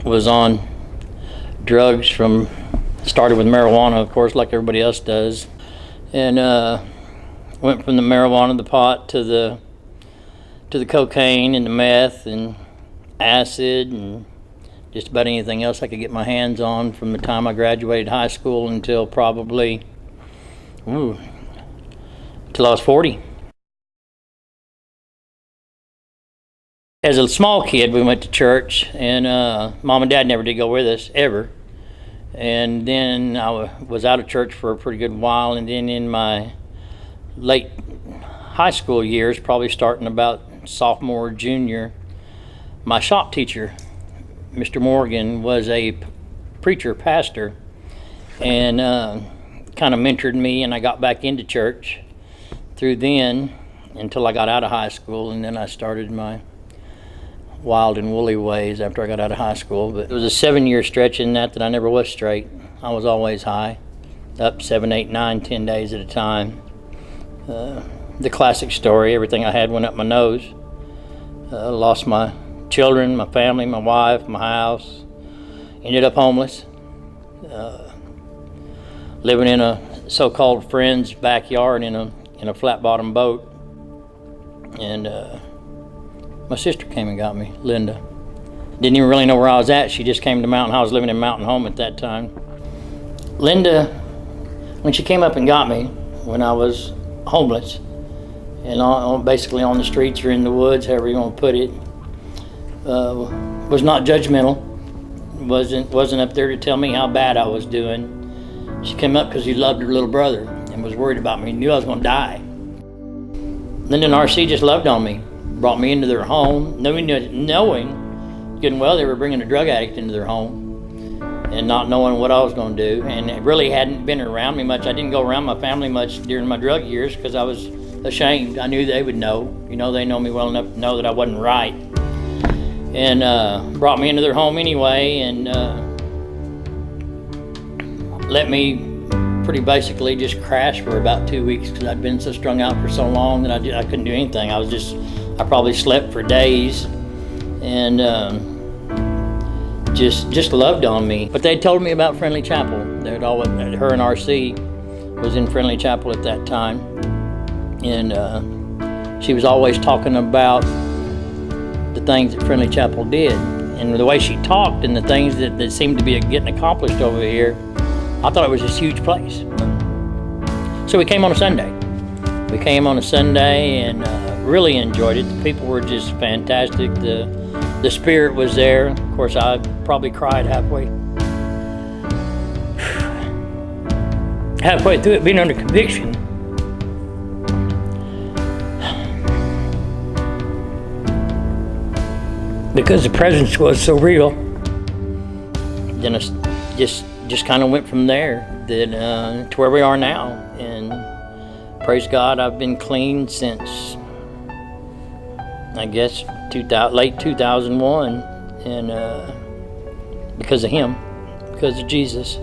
was on drugs started with marijuana, of course, like everybody else does, and went from the marijuana, the pot, to the cocaine and the meth and acid and just about anything else I could get my hands on from the time I graduated high school until probably till I was 40. As a small kid, we went to church, and Mom and Dad never did go with us, ever. And then I was out of church for a pretty good while, and then in my late high school years, probably starting about sophomore, junior, my shop teacher, Mr. Morgan, was a preacher, pastor, and kind of mentored me, and I got back into church through then until I got out of high school, and then I started my wild and woolly ways after I got out of high school. But it was a 7-year stretch in that I never was straight. I was always high, up 7, 8, 9, 10 days at a time. The classic story, everything I had went up my nose. Lost my children, my family, my wife, my house. Ended up homeless. Living in a so-called friend's backyard in a flat-bottom boat. And my sister came and got me, Linda. Didn't even really know where I was at. She just came to Mountain. I was living in Mountain Home at that time. Linda, when she came up and got me, when I was homeless, and basically on the streets or in the woods, however you want to put it, was not judgmental. Wasn't up there to tell me how bad I was doing. She came up because she loved her little brother and was worried about me. Knew I was going to die. Linda and RC just loved on me. Brought me into their home, knowing good and well they were bringing a drug addict into their home, and not knowing what I was going to do. And it really hadn't been around me much. I didn't go around my family much during my drug years because I was ashamed. I knew they would know. They know me well enough to know that I wasn't right. And brought me into their home anyway, and let me pretty basically just crash for about 2 weeks because I'd been so strung out for so long that I couldn't do anything. I probably slept for days, and just loved on me. But they told me about Friendly Chapel. Her and RC was in Friendly Chapel at that time, and she was always talking about the things that Friendly Chapel did, and the way she talked and the things that seemed to be getting accomplished over here. I thought it was this huge place. So we came on a Sunday. And really enjoyed it. The people were just fantastic. The spirit was there. Of course, I probably cried halfway through it, being under conviction. Because the presence was so real. Then I just kind of went from there to where we are now. And praise God, I've been clean since, I guess, late 2001, and because of Him, because of Jesus.